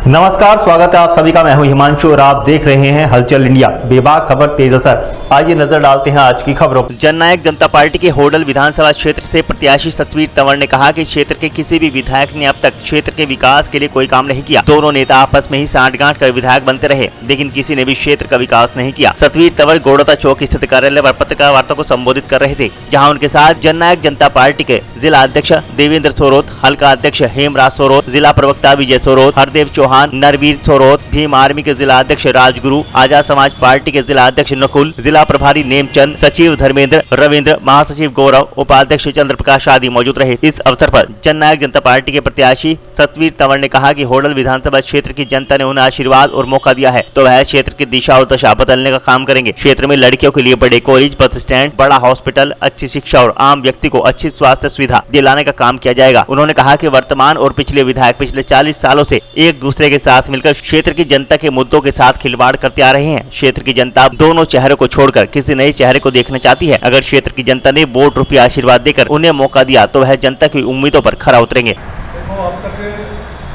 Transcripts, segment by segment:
नमस्कार, स्वागत है आप सभी का। मैं हूं हिमांशु और आप देख रहे हैं हलचल इंडिया। बेबाक खबर तेज असर। आइए नजर डालते हैं आज की खबरों। जननायक जनता पार्टी के होडल विधानसभा क्षेत्र से प्रत्याशी सतवीर तंवर ने कहा कि क्षेत्र के किसी भी विधायक ने अब तक क्षेत्र के विकास के लिए कोई काम नहीं किया। दोनों नेता आपस में ही सांठगांठ कर विधायक बनते रहे, लेकिन किसी ने भी क्षेत्र का विकास नहीं किया। सतवीर तंवर गोड़ोता चौक स्थित कार्यालय पर पत्रकार वार्ता को संबोधित कर रहे थे, जहाँ उनके साथ जननायक जनता पार्टी के जिला अध्यक्ष देवेंद्र सोरोत, हल्का अध्यक्ष हेमराज सोरोत, जिला प्रवक्ता विजय सोरोत, हरदेव चौहान, नरवीर सोरोत, भीम आर्मी के जिला अध्यक्ष राजगुरु, आजाद समाज पार्टी के जिला अध्यक्ष नकुल, जिला प्रभारी नेमचंद, सचिव धर्मेंद्र, रविंद्र, महासचिव गौरव, उपाध्यक्ष चंद्र प्रकाश आदि मौजूद रहे। इस अवसर पर जननायक जनता पार्टी के प्रत्याशी सतवीर तंवर ने कहा कि होडल विधानसभा क्षेत्र की जनता ने उन्हें आशीर्वाद और मौका दिया है, तो वह क्षेत्र की दिशा और दशा बदलने का काम करेंगे। क्षेत्र में लड़कियों के लिए बड़े कॉलेज, बस स्टैंड, बड़ा हॉस्पिटल, अच्छी शिक्षा और आम व्यक्ति को अच्छी स्वास्थ्य सुविधा दिलाने का काम किया जाएगा। उन्होंने कहा कि वर्तमान और पिछले विधायक पिछले 40 सालों से एक दूसरे के साथ मिलकर क्षेत्र की जनता के मुद्दों के साथ खिलवाड़ करते आ रहे हैं। क्षेत्र की जनता दोनों चेहरों को छोड़कर किसी नए चेहरे को देखना चाहती है। अगर क्षेत्र की जनता ने वोट रुपया आशीर्वाद देकर उन्हें मौका दिया तो वह जनता की उम्मीदों पर खरा उतरेंगे। देखो, अब तक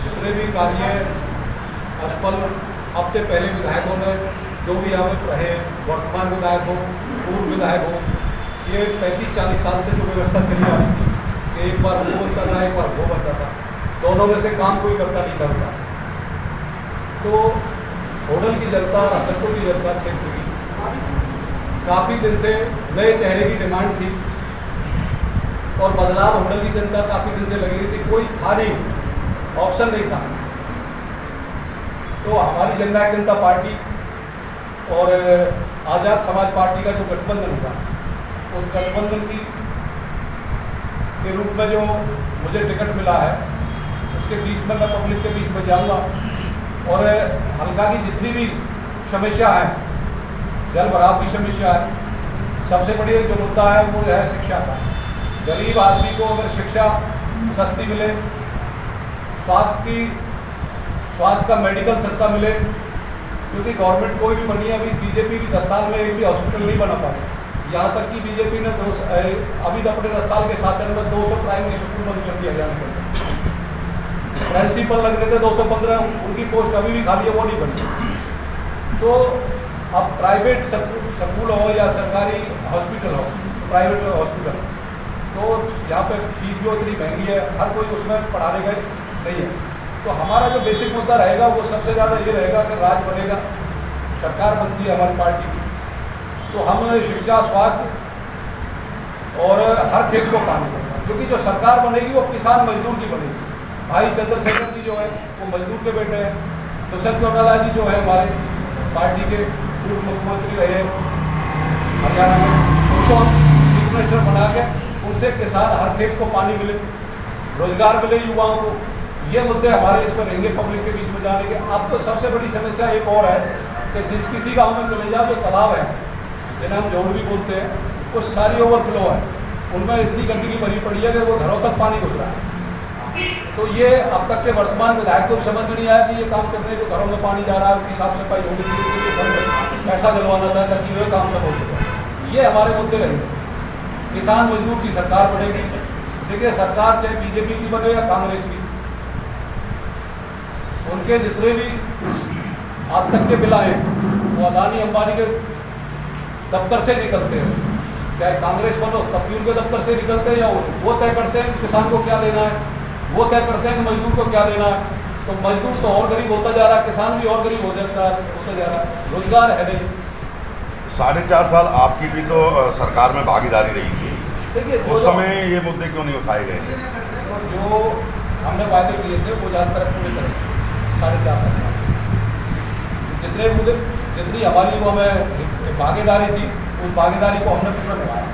जितने भी कार्य असफल हफ्ते पहले विधायकों ने जो भी यहाँ पे रहे, वर्तमान विधायक हो, पूर्व विधायक हो, ये 35-40 साल से जो व्यवस्था चली आ रही थी कि एक बार वो बनता था, एक बार वो बनता था, दोनों में से काम कोई करता नहीं था। तो होडल की जनता, रतनपुर की जनता, क्षेत्र की काफ़ी दिन से नए चेहरे की डिमांड थी और बदलाव होडल की जनता काफ़ी दिन से लगी रही थी। कोई था नहीं, ऑप्शन नहीं था। तो हमारी जननायक जनता पार्टी और आज़ाद समाज पार्टी का जो गठबंधन था, उस गठबंधन के रूप में जो मुझे टिकट मिला है, उसके बीच में मैं पब्लिक के बीच में जाऊँगा और हल्का की जितनी भी समस्या है, जल भराव की समस्या है, सबसे बड़ी जो मुद्दा है वो है शिक्षा का। गरीब आदमी को अगर शिक्षा सस्ती मिले, स्वास्थ्य का मेडिकल सस्ता मिले, क्योंकि गवर्नमेंट कोई भी बनी है, अभी बीजेपी भी 10 साल में एक भी हॉस्पिटल नहीं बना पाई। यहाँ तक कि बीजेपी ने अभी तो अपने 10 साल के शासन में 200 प्राइमरी स्कूल बंद कर दिया जाने प्रिंसिपल लगने थे 215, उनकी पोस्ट अभी भी खाली है, वो नहीं बनी। तो अब प्राइवेट स्कूल हो या सरकारी हॉस्पिटल हो, प्राइवेट हॉस्पिटल, तो यहाँ पे फीस जो इतनी महंगी है, हर कोई उसमें पढ़ाने का नहीं है। तो हमारा जो बेसिक मुद्दा रहेगा वो सबसे ज़्यादा ये रहेगा कि राज बनेगा, सरकार बनती है हमारी पार्टी की, तो हम शिक्षा, स्वास्थ्य और हर खेत को काम करना, क्योंकि जो सरकार बनेगी वो किसान मजदूर की बनेगी। भाई चंद्रशेखर जी जो है वो मजदूर के बेटे हैं, दुष्यंत चौटाला जी जो है हमारे पार्टी के पूर्व मुख्यमंत्री रहे हरियाणा में, उनको हम चीफ मिनिस्टर बना के उनसे किसान हर खेत को पानी मिले, रोजगार मिले युवाओं को, ये मुद्दे हमारे इस पर रहेंगे पब्लिक के बीच में जाने के। अब तो सबसे बड़ी समस्या एक और है कि जिस किसी गाँव में चले जाओ, जो तालाब है जिन्हें हम जोड़ भी बोलते हैं, वो सारी ओवरफ्लो है, उनमें इतनी गंदगी भरी पड़ी है कि वो घरों तक पानी घुस रहा है। तो ये अब तक के वर्तमान विधायक को समझ में नहीं आया कि ये काम करने जो घरों में पानी जा रहा है, उसकी साफ सफाई होनी चाहिए, पैसा दिलवाना था ताकि वो काम सब हो सके। ये हमारे मुद्दे रहेंगे। किसान मजदूर की सरकार बनेगी, देखिए सरकार चाहे बीजेपी की बने या कांग्रेस की, उनके जितने भी आज तक के बिल आए वो अदानी अंबानी के दफ्तर से निकलते हैं, चाहे कांग्रेस बनो तब भी उनके दफ्तर से निकलते हैं, या वो तय करते हैं किसान को क्या देना है, वो तय करते हैं कि मजदूर को क्या देना है। तो मजदूर तो और गरीब होता जा रहा है, किसान भी और गरीब होता जा रहा है, रोजगार है नहीं। 4.5 साल आपकी भी तो सरकार में भागीदारी रही थी, देखिए उस समय ये मुद्दे क्यों नहीं उठाए गए थे? जो हमने वादे किए थे वो ज़्यादातर पूरे करें। 4.5 साल जितने मुद्दे, जितनी हमारी वो हमें भागीदारी थी, उस भागीदारी को हमने पूरा निभाया।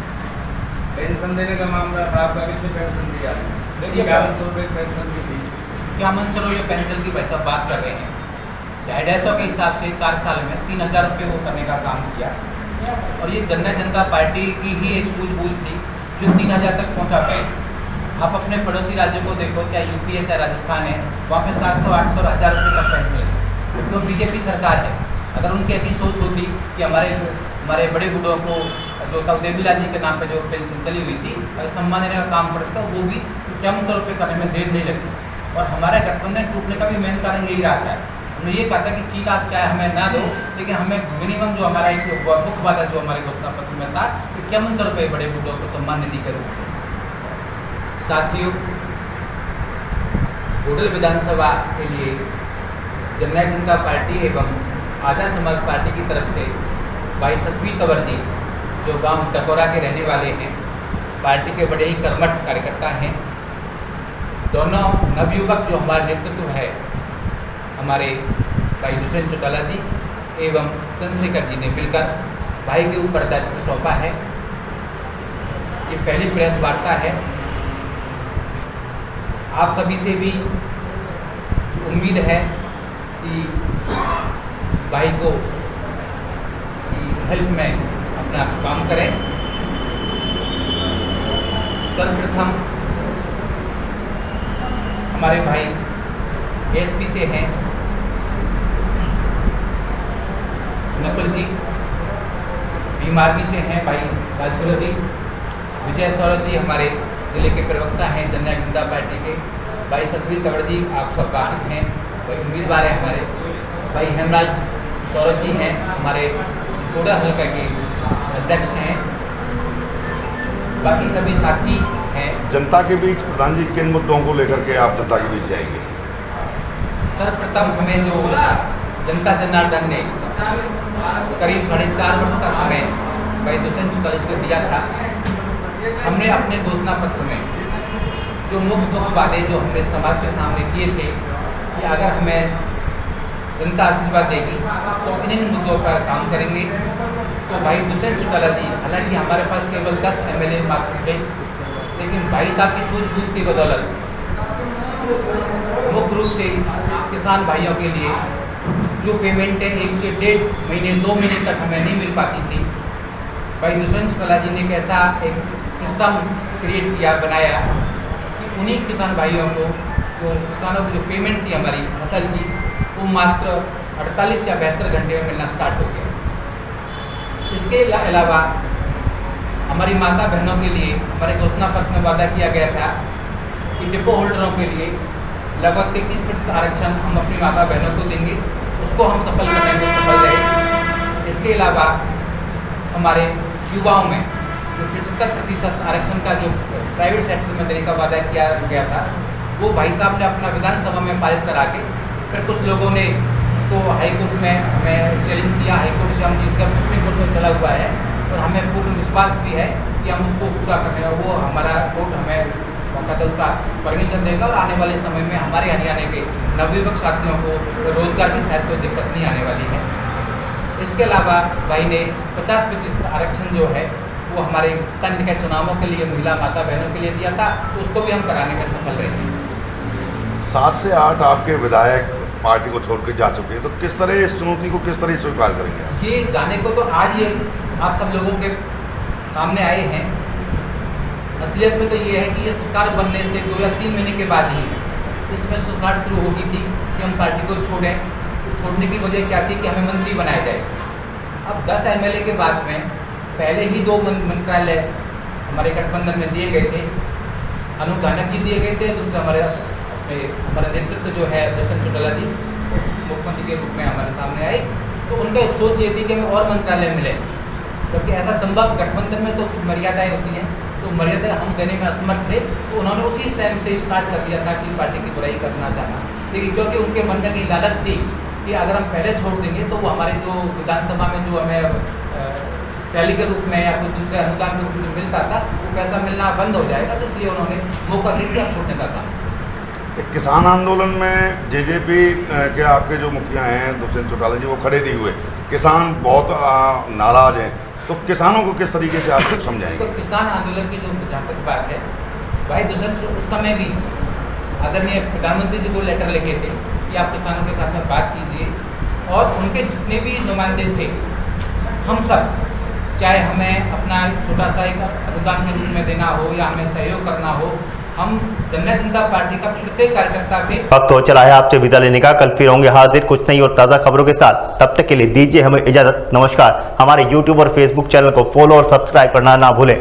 पेंशन देने का मामला था आपका, कितनी पेंशन दिया? देखिए 5100 रुपये पेंशन भी थी। क्या मन करो, ये पेंशन की पैसा बात कर रहे हैं, 250 के हिसाब से 4 साल में 3000 रुपये वो करने का काम किया। और ये जननायक जनता पार्टी की ही एक सूझबूझ थी जो 3000 तक पहुंचा पाए। आप अपने पड़ोसी राज्यों को देखो, चाहे यूपी है चाहे राजस्थान है, वहाँ पे 700, 800, 1000 रुपये तक पेंशन है, क्योंकि वो बीजेपी सरकार है। अगर उनकी ऐसी सोच होती कि हमारे बड़े बूढ़ों को जो था देवीलाल जी के नाम पे जो पेंशन चली हुई थी, अगर सम्मान देने का काम करता वो भी 5100 रुपये करने में देर नहीं लगती। और हमारा गठबंधन टूटने का भी मेन कारण यही रहा था। हमने ये कहा था कि सीट आप चाहे हमें ना दो, लेकिन हमें मिनिमम जो हमारा एक मुख्य वादा जो हमारे घोषणा पत्र में था कि 51 रुपये बड़े बूढ़ों को सम्मान निधि करूँ। साथियों, होडल विधानसभा के लिए जननायक जनता पार्टी एवं आज़ाद समाज पार्टी की तरफ से भाई सतवीर तंवर जी, जो गांव टकोरा के रहने वाले हैं, पार्टी के बड़े ही कर्मठ कार्यकर्ता हैं, दोनों नवयुवक जो हमारा नेतृत्व है, हमारे भाई दुष्यंत चौटाला जी एवं चंद्रशेखर जी ने मिलकर भाई के ऊपर दायित्व सौंपा है। ये पहली प्रेस वार्ता है। आप सभी से भी उम्मीद है कि भाई को हेल्प में अपना काम करें। सर्वप्रथम हमारे भाई एसपी से हैं नकुल जी, बीमारवी से हैं भाई राजगुरु जी, विजय सौरभ जी हमारे जिले के प्रवक्ता हैं जननायक जनता पार्टी के, भाई सतवीर तंवर जी आप सब वाकिफ हैं, भाई उम्मीदवार हैं हमारे, भाई हेमराज सौरभ जी हैं हमारे कोड़ा हल्का के अध्यक्ष हैं, बाकी सभी साथी हैं। जनता के बीच प्रधान जी किन मुद्दों को लेकर के आप जनता के बीच जाएंगे? सर्वप्रथम हमें जो जनता जनार्दन ने करीब 4.5 वर्ष का समय भाई दुष्यंत चौटाला जी को दिया था, हमने अपने घोषणा पत्र में जो मुख्य वादे जो हमने समाज के सामने किए थे कि अगर हमें जनता आशीर्वाद देगी तो इन मुद्दों पर काम करेंगे। तो भाई दुष्यंत चौटाला जी, हालांकि हमारे पास केवल 10 MLA मात्र थे, लेकिन भाई साहब की सूझबूझ की बदौलत मुख्य रूप से किसान भाइयों के लिए जो पेमेंट है 1 से 1.5 महीने 2 महीने तक हमें नहीं मिल पाती थी, भाई दुष्यंत चौटाला जी ने एक ऐसा एक सिस्टम क्रिएट किया, बनाया कि उन्हीं किसान भाइयों को जो किसानों की जो पेमेंट थी हमारी फसल की, वो मात्र 48 या 72 घंटे में मिलना स्टार्ट हो गया। इसके अलावा हमारी माता बहनों के लिए हमारे घोषणा पत्र में वादा किया गया था कि डिपो होल्डरों के लिए लगभग 33% आरक्षण हम अपनी माता बहनों को देंगे, उसको हम सफल करने में सफल रहे। इसके अलावा हमारे युवाओं में जो 75% आरक्षण का जो प्राइवेट सेक्टर में देने का वादा किया गया था, वो भाई साहब ने अपना विधानसभा में पारित करा के फिर कुछ लोगों ने उसको हाईकोर्ट में हमें चैलेंज किया। हाईकोर्ट से हम जीतकर सुप्रीम कोर्ट में चला हुआ है और हमें पूर्ण विश्वास भी है कि हम उसको पूरा करने, वो हमारा कोर्ट हमें मौका था उसका परमिशन देगा और आने वाले समय में हमारे हरियाणा के नवयुवक साथियों को रोजगार की शायद कोई दिक्कत नहीं आने वाली है। इसके अलावा भाई ने 50% आरक्षण जो है वो हमारे स्थानीय निकाय चुनावों के लिए महिला माता बहनों के लिए दिया था, तो उसको भी हम कराने में सफल रहे हैं। 7 से 8 आपके विधायक पार्टी को छोड़ के जा चुके हैं, तो किस तरह इस चुनौती को किस तरह स्वीकार करेंगे? ये जाने को तो आज ये आप सब लोगों के सामने आए हैं। असलियत में तो ये है कि ये सरकार बनने से 2 या 3 महीने के बाद ही इसमें सरकार शुरू होगी थी कि हम पार्टी को छोड़ें। तो छोड़ने की वजह क्या थी कि हमें मंत्री बनाया जाए। अब 10 MLA के बाद में पहले ही 2 मंत्रालय हमारे गठबंधन में दिए गए थे, अनूप धानक जी दिए गए थे, दूसरे हमारा नेतृत्व जो है दुष्यंत चौटाला जी मुख्यमंत्री के रूप में हमारे सामने आए। तो उनका सोच ये थी कि हमें और मंत्रालय मिले, क्योंकि ऐसा संभव गठबंधन में तो कुछ मर्यादाएँ होती हैं, तो मर्यादा हम देने में असमर्थ थे। तो उन्होंने उसी टाइम से स्टार्ट कर दिया था कि पार्टी की बुराई करना चाहना, लेकिन क्योंकि उनके मन में कहीं लालच थी कि अगर हम पहले छोड़ देंगे तो वो हमारे जो विधानसभा में जो हमें सैली के रूप में या कोई दूसरे अनुदान के रूप में मिलता था वो पैसा मिलना बंद हो जाएगा, तो इसलिए उन्होंने मौका नहीं दिया छोड़ने का काम। किसान आंदोलन में जेजेपी के आपके जो मुखिया हैं दुष्यंत चौटाला जी, वो खड़े नहीं हुए, किसान बहुत नाराज हैं, तो किसानों को किस तरीके से आप समझाएंगे? तो किसान आंदोलन की जो जहाँ तक बात है, भाई दुष्यंत उस समय भी आदरणीय प्रधानमंत्री जी को लेटर लिखे थे कि आप किसानों के साथ में बात कीजिए, और उनके जितने भी नुमाइंदे थे हम सब, चाहे हमें अपना छोटा सा एक अनुदान के रूप में देना हो या हमें सहयोग करना हो, हम जननायक जनता पार्टी का प्रत्येक कार्यकर्ता भी वक्त हो चला है आपसे विदा लेने का। कल फिर होंगे हाजिर कुछ नई और ताज़ा खबरों के साथ। तब तक के लिए दीजिए हमें इजाजत। नमस्कार। हमारे YouTube और Facebook चैनल को फॉलो और सब्सक्राइब करना ना भूलें।